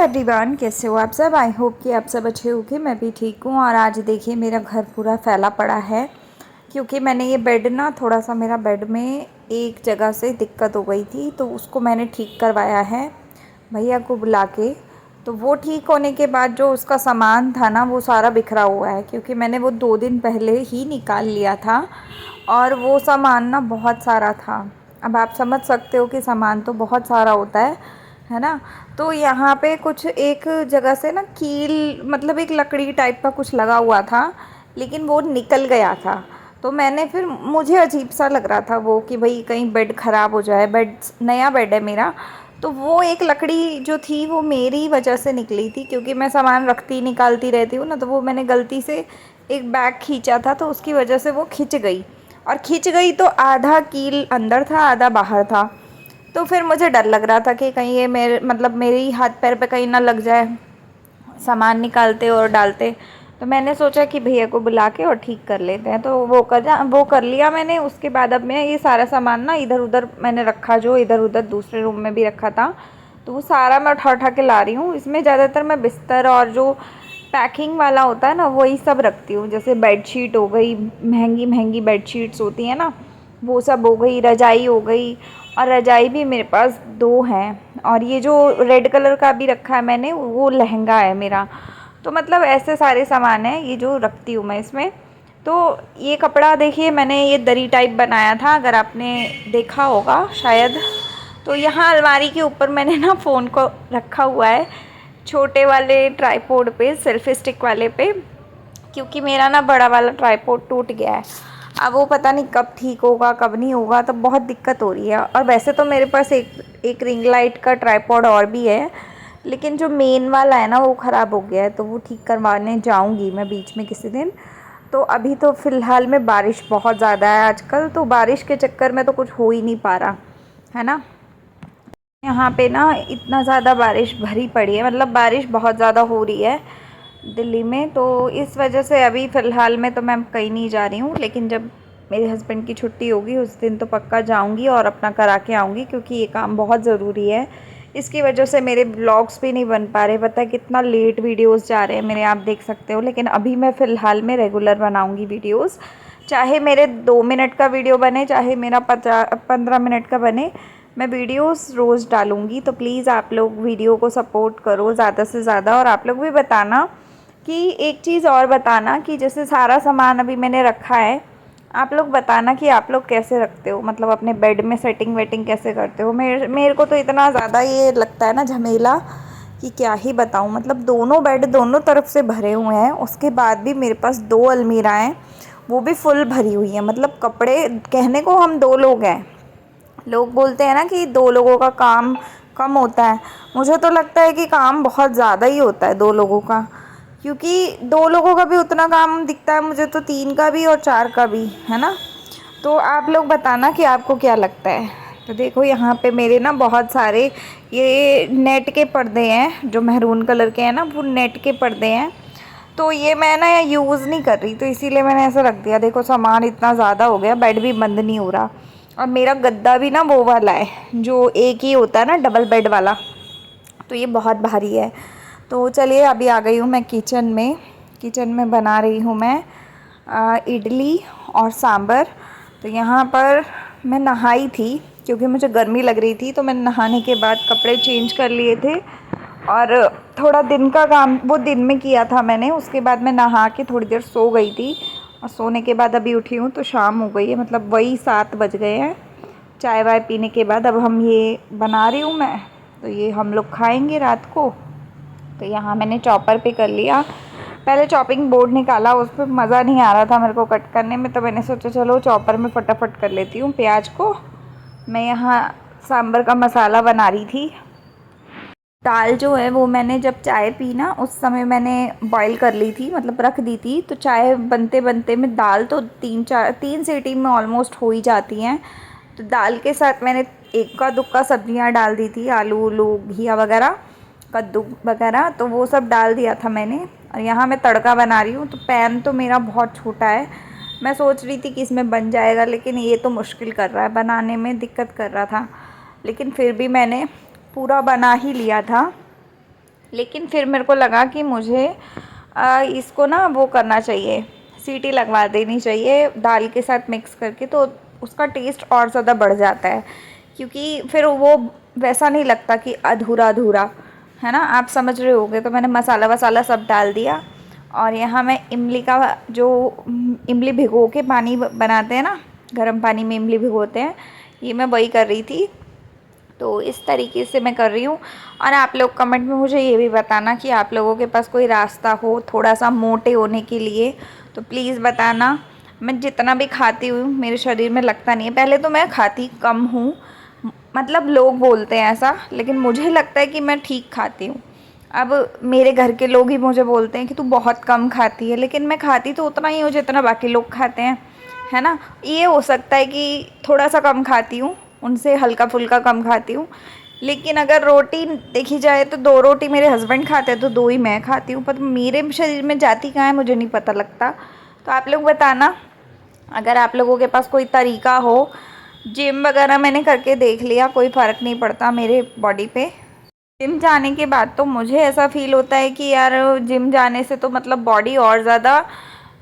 Everyone, कैसे हो आप सब। आई होप कि आप सब अच्छे होंगे। मैं भी ठीक हूँ। और आज देखिए मेरा घर पूरा फैला पड़ा है क्योंकि मैंने ये बेड ना थोड़ा सा मेरा बेड में एक जगह से दिक्कत हो गई थी, तो उसको मैंने ठीक करवाया है भैया को बुला के। तो वो ठीक होने के बाद जो उसका सामान था ना वो सारा बिखरा हुआ है क्योंकि मैंने वो 2 दिन पहले ही निकाल लिया था और वो सामान ना बहुत सारा था। अब आप समझ सकते हो कि सामान तो बहुत सारा होता है ना। तो यहाँ पे कुछ एक जगह से ना कील मतलब एक लकड़ी टाइप का कुछ लगा हुआ था, लेकिन वो निकल गया था। तो मैंने फिर मुझे अजीब सा लग रहा था वो कि भाई कहीं बेड ख़राब हो जाए। बेड नया बेड है मेरा, तो वो एक लकड़ी जो थी वो मेरी वजह से निकली थी क्योंकि मैं सामान रखती निकालती रहती हूँ ना। तो वो मैंने गलती से एक बैग खींचा था तो उसकी वजह से वो खिंच गई, और खिंच गई तो आधा कील अंदर था आधा बाहर था। तो फिर मुझे डर लग रहा था कि कहीं ये मेरे मतलब मेरे ही हाथ पैर पे कहीं ना लग जाए सामान निकालते और डालते। तो मैंने सोचा कि भैया को बुला के और ठीक कर लेते हैं। तो वो कर लिया मैंने। उसके बाद अब मैं ये सारा सामान ना इधर उधर मैंने रखा, जो इधर उधर दूसरे रूम में भी रखा था, तो वो सारा मैं उठा उठा के ला रही हूँ। इसमें ज़्यादातर मैं बिस्तर और जो पैकिंग वाला होता है ना वही सब रखती हूँ। जैसे बेडशीट हो गई, महंगी महंगी बेडशीट्स होती हैं ना, वो सब हो गई। रजाई हो गई, और रजाई भी मेरे पास 2 हैं। और ये जो रेड कलर का भी रखा है मैंने वो लहंगा है मेरा। तो मतलब ऐसे सारे सामान हैं ये जो रखती हूँ मैं इसमें। तो ये कपड़ा देखिए मैंने ये दरी टाइप बनाया था, अगर आपने देखा होगा शायद। तो यहाँ अलमारी के ऊपर मैंने ना फ़ोन को रखा हुआ है, छोटे वाले ट्राईपोड पे, सेल्फी स्टिक वाले पे, क्योंकि मेरा ना बड़ा वाला ट्राईपोड टूट गया है। अब वो पता नहीं कब ठीक होगा कब नहीं होगा, तो बहुत दिक्कत हो रही है। और वैसे तो मेरे पास एक रिंग लाइट का ट्राईपोड और भी है, लेकिन जो मेन वाला है ना वो ख़राब हो गया है, तो वो ठीक करवाने जाऊंगी मैं बीच में किसी दिन। तो अभी तो फ़िलहाल में बारिश बहुत ज़्यादा है आजकल, तो बारिश के चक्कर में तो कुछ हो ही नहीं पा रहा है ना। यहाँ पे ना इतना ज़्यादा बारिश भरी पड़ी है, मतलब बारिश बहुत ज़्यादा हो रही है दिल्ली में। तो इस वजह से अभी फ़िलहाल में तो मैं कहीं नहीं जा रही हूँ, लेकिन जब मेरे हस्बैंड की छुट्टी होगी उस दिन तो पक्का जाऊँगी और अपना करा के आऊँगी, क्योंकि ये काम बहुत ज़रूरी है। इसकी वजह से मेरे ब्लॉग्स भी नहीं बन पा रहे। पता है कितना लेट वीडियोस जा रहे हैं मेरे, आप देख सकते हो। लेकिन अभी मैं फ़िलहाल में रेगुलर बनाऊँगी वीडियोज़, चाहे मेरे 2 मिनट का वीडियो बने चाहे मेरा 15 मिनट का बने, मैं वीडियोस रोज़ डालूँगी। तो प्लीज़ आप लोग वीडियो को सपोर्ट करो ज़्यादा से ज़्यादा। और आप लोग भी बताना कि एक चीज़ और बताना कि जैसे सारा सामान अभी मैंने रखा है, आप लोग बताना कि आप लोग कैसे रखते हो, मतलब अपने बेड में सेटिंग वेटिंग कैसे करते हो। मेरे को तो इतना ज़्यादा ये लगता है ना झमेला कि क्या ही बताऊँ। मतलब दोनों बेड दोनों तरफ से भरे हुए हैं, उसके बाद भी मेरे पास 2 अलमीराएँ वो भी फुल भरी हुई हैं। मतलब कपड़े, कहने को हम 2 लोग हैं, लोग बोलते हैं ना कि 2 लोगों का काम कम होता है। मुझे तो लगता है कि काम बहुत ज़्यादा ही होता है 2 लोगों का, क्योंकि 2 लोगों का भी उतना काम दिखता है मुझे तो 3 का भी और 4 का भी, है ना। तो आप लोग बताना कि आपको क्या लगता है। तो देखो यहाँ पे मेरे ना बहुत सारे ये नेट के पर्दे हैं, जो मैरून कलर के हैं ना, वो नेट के पर्दे हैं। तो ये मैं ना यूज़ नहीं कर रही, तो इसीलिए मैंने ऐसा रख दिया। देखो सामान इतना ज़्यादा हो गया, बेड भी बंद नहीं हो रहा। और मेरा गद्दा भी ना वो वाला है जो एक ही होता है ना, डबल बेड वाला, तो ये बहुत भारी है। तो चलिए अभी आ गई हूँ मैं किचन में। किचन में बना रही हूँ मैं इडली और सांभर। तो यहाँ पर मैं नहाई थी क्योंकि मुझे गर्मी लग रही थी, तो मैंने नहाने के बाद कपड़े चेंज कर लिए थे और थोड़ा दिन का काम वो दिन में किया था मैंने। उसके बाद मैं नहा के थोड़ी देर सो गई थी, और सोने के बाद अभी उठी हूँ तो शाम हो गई है, मतलब वही 7 बज गए हैं। चाय वाय पीने के बाद अब हम ये बना रही हूँ मैं, तो ये हम लोग खाएंगे रात को। तो यहाँ मैंने चॉपर पे कर लिया। पहले चॉपिंग बोर्ड निकाला, उस पर मज़ा नहीं आ रहा था मेरे को कट करने में, तो मैंने सोचा चलो चॉपर में फटाफट कर लेती हूँ प्याज को। मैं यहाँ सांभर का मसाला बना रही थी। दाल जो है वो मैंने जब चाय पी ना उस समय मैंने बॉईल कर ली थी, मतलब रख दी थी। तो चाय बनते बनते में दाल तो 3 सीटी में ऑलमोस्ट हो ही जाती हैं। तो दाल के साथ मैंने इक्का दुक्का सब्जियां डाल दी थी, आलू उलू घिया वगैरह, कद्दू वगैरह, तो वो सब डाल दिया था मैंने। और यहाँ मैं तड़का बना रही हूँ। तो पैन तो मेरा बहुत छोटा है, मैं सोच रही थी कि इसमें बन जाएगा, लेकिन ये तो मुश्किल कर रहा है बनाने में, दिक्कत कर रहा था। लेकिन फिर भी मैंने पूरा बना ही लिया था। लेकिन फिर मेरे को लगा कि मुझे इसको ना वो करना चाहिए, सीटी लगवा देनी चाहिए दाल के साथ मिक्स करके, तो उसका टेस्ट और ज़्यादा बढ़ जाता है, क्योंकि फिर वो वैसा नहीं लगता कि अधूरा अधूरा, है ना, आप समझ रहे होगे। तो मैंने मसाला वसाला सब डाल दिया, और यहाँ मैं इमली का जो इमली भिगो के पानी बनाते हैं ना, गर्म पानी में इमली भिगोते हैं, ये मैं वही कर रही थी। तो इस तरीके से मैं कर रही हूँ। और आप लोग कमेंट में मुझे ये भी बताना कि आप लोगों के पास कोई रास्ता हो थोड़ा सा मोटे होने के लिए, तो प्लीज़ बताना। मैं जितना भी खाती हूँ मेरे शरीर में लगता नहीं है। पहले तो मैं खाती कम हूँ, मतलब लोग बोलते हैं ऐसा, लेकिन मुझे लगता है कि मैं ठीक खाती हूँ। अब मेरे घर के लोग ही मुझे बोलते हैं कि तू बहुत कम खाती है, लेकिन मैं खाती तो उतना ही हूँ जितना बाकी लोग खाते हैं, है ना। ये हो सकता है कि थोड़ा सा कम खाती हूँ, उनसे हल्का फुल्का कम खाती हूँ। लेकिन अगर रोटी देखी जाए तो 2 रोटी मेरे हस्बैंड खाते हैं तो 2 ही मैं खाती हूँ, पर मेरे शरीर में जाती कहाँ है मुझे नहीं पता लगता। तो आप लोग बताना अगर आप लोगों के पास कोई तरीका हो। जिम वगैरह मैंने करके देख लिया, कोई फ़र्क नहीं पड़ता मेरे बॉडी पे। जिम जाने के बाद तो मुझे ऐसा फ़ील होता है कि यार जिम जाने से तो मतलब बॉडी और ज़्यादा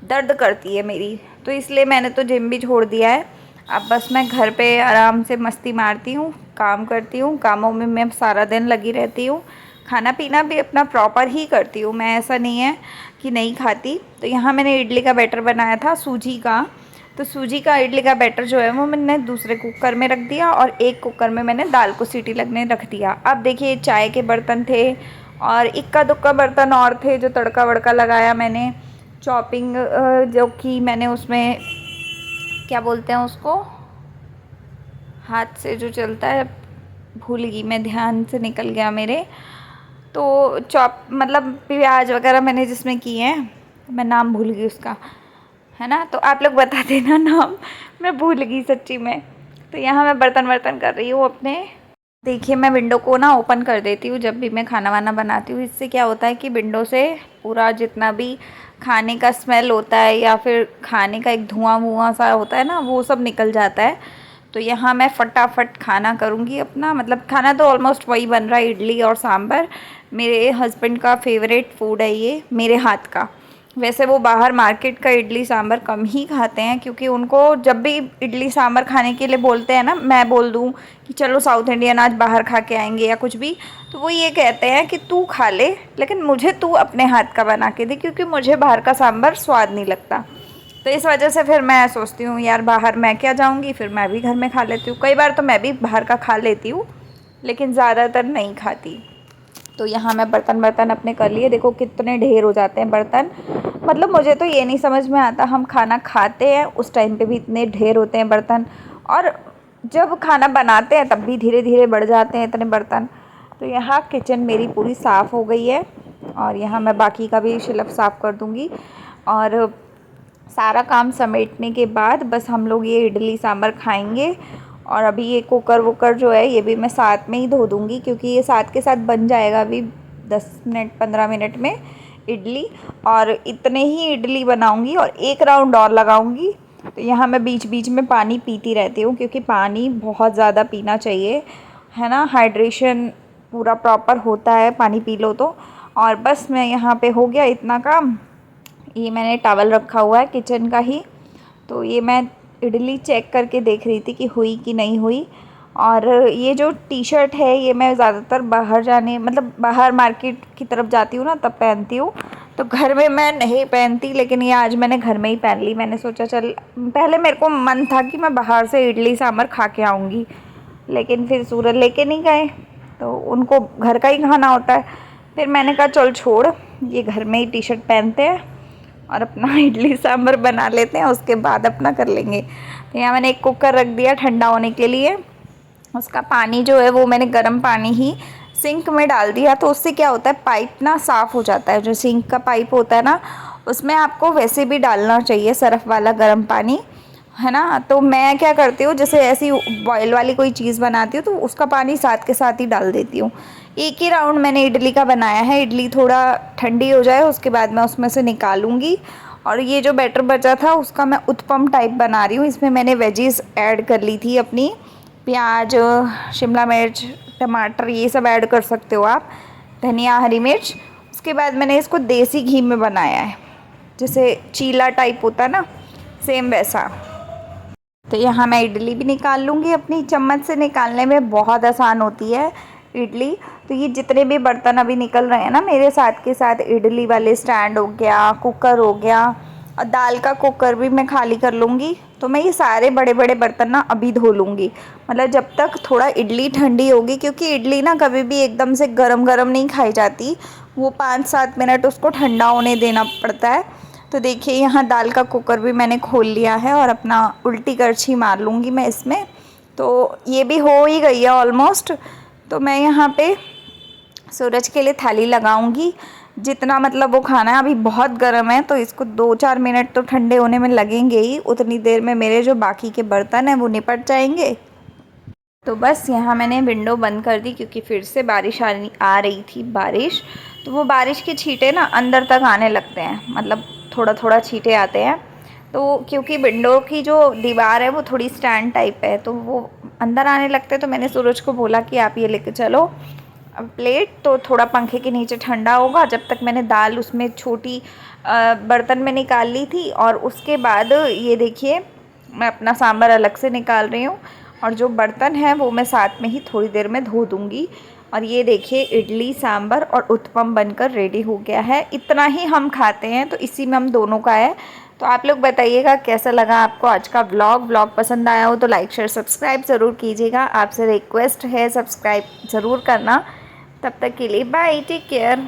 दर्द करती है मेरी, तो इसलिए मैंने तो जिम भी छोड़ दिया है। अब बस मैं घर पे आराम से मस्ती मारती हूँ, काम करती हूँ, कामों में मैं सारा दिन लगी रहती हूँ, खाना पीना भी अपना प्रॉपर ही करती हूँ मैं, ऐसा नहीं है कि नहीं खाती। तो यहाँ मैंने इडली का बैटर बनाया था सूजी का, तो सूजी का इडली का बैटर जो है वो मैंने दूसरे कुकर में रख दिया, और एक कुकर में मैंने दाल को सीटी लगने रख दिया। अब देखिए चाय के बर्तन थे और इक्का दुक्का बर्तन और थे जो तड़का वड़का लगाया मैंने, चॉपिंग जो की मैंने उसमें, क्या बोलते हैं उसको, हाथ से जो चलता है, भूल गई मैं, ध्यान से निकल गया मेरे। तो चॉप मतलब प्याज वगैरह मैंने जिसमें किए हैं, मैं नाम भूल गई उसका, है ना। तो आप लोग बता देना नाम, मैं भूल गई सच्ची में। तो यहाँ मैं बर्तन वर्तन कर रही हूँ अपने। देखिए मैं विंडो को ना ओपन कर देती हूँ जब भी मैं खाना वाना बनाती हूँ। इससे क्या होता है कि विंडो से पूरा जितना भी खाने का स्मेल होता है या फिर खाने का एक धुआं वुआं सा होता है ना, वो सब निकल जाता है। तो यहाँ मैं फटाफट खाना करूँगी अपना, मतलब खाना तो ऑलमोस्ट वही बन रहा है, इडली और सांभर। मेरे हस्बैंड का फेवरेट फूड है ये मेरे हाथ का। वैसे वो बाहर मार्केट का इडली सांभर कम ही खाते हैं, क्योंकि उनको जब भी इडली सांभर खाने के लिए बोलते हैं ना, मैं बोल दूँ कि चलो साउथ इंडियन आज बाहर खा के आएंगे या कुछ भी, तो वो ये कहते हैं कि तू खा ले, लेकिन मुझे तू अपने हाथ का बना के दे, क्योंकि मुझे बाहर का सांभर स्वाद नहीं लगता। तो इस वजह से फिर मैं सोचती हूँ यार बाहर मैं क्या जाऊँगी, फिर मैं भी घर में खा लेती हूँ। कई बार तो मैं भी बाहर का खा लेती हूँ, लेकिन ज़्यादातर नहीं खाती। तो यहाँ मैं बर्तन वर्तन अपने कर लिए, देखो कितने ढेर हो जाते हैं बर्तन। मतलब मुझे तो ये नहीं समझ में आता, हम खाना खाते हैं उस टाइम पे भी इतने ढेर होते हैं बर्तन, और जब खाना बनाते हैं तब भी धीरे धीरे बढ़ जाते हैं इतने बर्तन। तो यहाँ किचन मेरी पूरी साफ़ हो गई है, और यहाँ मैं बाकी का भी शेल्फ साफ़ कर दूँगी। और सारा काम समेटने के बाद बस हम लोग ये इडली सांभर खाएंगे। और अभी ये कुकर वुकर जो है ये भी मैं साथ में ही धो दूँगी, क्योंकि ये साथ के साथ बन जाएगा अभी 10 मिनट 15 मिनट में इडली। और इतने ही इडली बनाऊँगी और एक राउंड और लगाऊँगी। तो यहाँ मैं बीच बीच में पानी पीती रहती हूँ, क्योंकि पानी बहुत ज़्यादा पीना चाहिए, है ना, हाइड्रेशन पूरा प्रॉपर होता है पानी पी लो तो। और बस मैं यहाँ पे हो गया इतना काम। ये मैंने टॉवल रखा हुआ है किचन का ही, तो ये मैं इडली चेक करके देख रही थी कि हुई कि नहीं हुई। और ये जो टी शर्ट है ये मैं ज़्यादातर बाहर जाने, मतलब बाहर मार्केट की तरफ जाती हूँ ना तब पहनती हूँ, तो घर में मैं नहीं पहनती। लेकिन ये आज मैंने घर में ही पहन ली। मैंने सोचा चल, पहले मेरे को मन था कि मैं बाहर से इडली सांभर खा के आऊँगी, लेकिन फिर सूरज लेके नहीं गए, तो उनको घर का ही खाना होता है। फिर मैंने कहा चल छोड़, ये घर में ही टी शर्ट पहनते हैं और अपना इडली सांभर बना लेते हैं, उसके बाद अपना कर लेंगे। तो यहाँ मैंने एक कुकर रख दिया ठंडा होने के लिए। उसका पानी जो है वो मैंने गर्म पानी ही सिंक में डाल दिया, तो उससे क्या होता है पाइप ना साफ़ हो जाता है। जो सिंक का पाइप होता है ना, उसमें आपको वैसे भी डालना चाहिए सरफ़ वाला गर्म पानी, है ना। तो मैं क्या करती हूँ, जैसे ऐसी बॉयल वाली कोई चीज़ बनाती हूँ तो उसका पानी साथ के साथ ही डाल देती हूँ। एक ही राउंड मैंने इडली का बनाया है, इडली थोड़ा ठंडी हो जाए उसके बाद मैं उसमें से निकालूंगी। और ये जो बैटर बचा था उसका मैं उत्पम टाइप बना रही हूँ। इसमें मैंने वेजीज ऐड कर ली थी अपनी, प्याज, शिमला मिर्च, टमाटर, ये सब ऐड कर सकते हो आप। धनिया, हरी मिर्च। उसके बाद मैंने इसको देसी घी में बनाया है, जैसे चीला टाइप होता ना, सेम वैसा। तो यहाँ मैं इडली भी निकाल लूँगी। अपनी चम्मच से निकालने में बहुत आसान होती है इडली। तो ये जितने भी बर्तन अभी निकल रहे हैं ना मेरे साथ के साथ, इडली वाले स्टैंड हो गया, कुकर हो गया, और दाल का कुकर भी मैं खाली कर लूँगी। तो मैं ये सारे बड़े बड़े बर्तन ना अभी धो लूँगी, मतलब जब तक थोड़ा इडली ठंडी होगी, क्योंकि इडली ना कभी भी एकदम से गरम गरम नहीं खाई जाती, वो 5-7 मिनट उसको ठंडा होने देना पड़ता है। तो देखिए यहाँ दाल का कुकर भी मैंने खोल लिया है और अपना उल्टी करछी मार लूँगी मैं इसमें। तो ये भी हो ही गई है ऑलमोस्ट। तो मैं यहाँ पे सूरज के लिए थाली लगाऊंगी। जितना मतलब वो खाना है, अभी बहुत गर्म है तो इसको 2-4 मिनट तो ठंडे होने में लगेंगे ही। उतनी देर में मेरे जो बाकी के बर्तन हैं वो निपट जाएंगे। तो बस यहाँ मैंने विंडो बंद कर दी, क्योंकि फिर से बारिश आ रही थी बारिश। तो वो बारिश के छींटे ना अंदर तक आने लगते हैं, मतलब थोड़ा थोड़ा छींटे आते हैं। तो क्योंकि विंडो की जो दीवार है वो थोड़ी स्टैंड टाइप है, तो वो अंदर आने लगते हैं। तो मैंने सूरज को बोला कि आप ये लेके चलो प्लेट, तो थोड़ा पंखे के नीचे ठंडा होगा। जब तक मैंने दाल उसमें छोटी बर्तन में निकाल ली थी, और उसके बाद ये देखिए मैं अपना सांभर अलग से निकाल रही हूँ, और जो बर्तन है वो मैं साथ में ही थोड़ी देर में धो दूँगी। और ये देखिए इडली, सांभर और उत्पम बनकर रेडी हो गया है। इतना ही हम खाते हैं, तो इसी में हम दोनों का है। तो आप लोग बताइएगा कैसा लगा आपको आज का व्लॉग पसंद आया हो तो लाइक शेयर सब्सक्राइब ज़रूर कीजिएगा। आपसे रिक्वेस्ट है सब्सक्राइब ज़रूर करना। तब तक के लिए बाय, टेक केयर।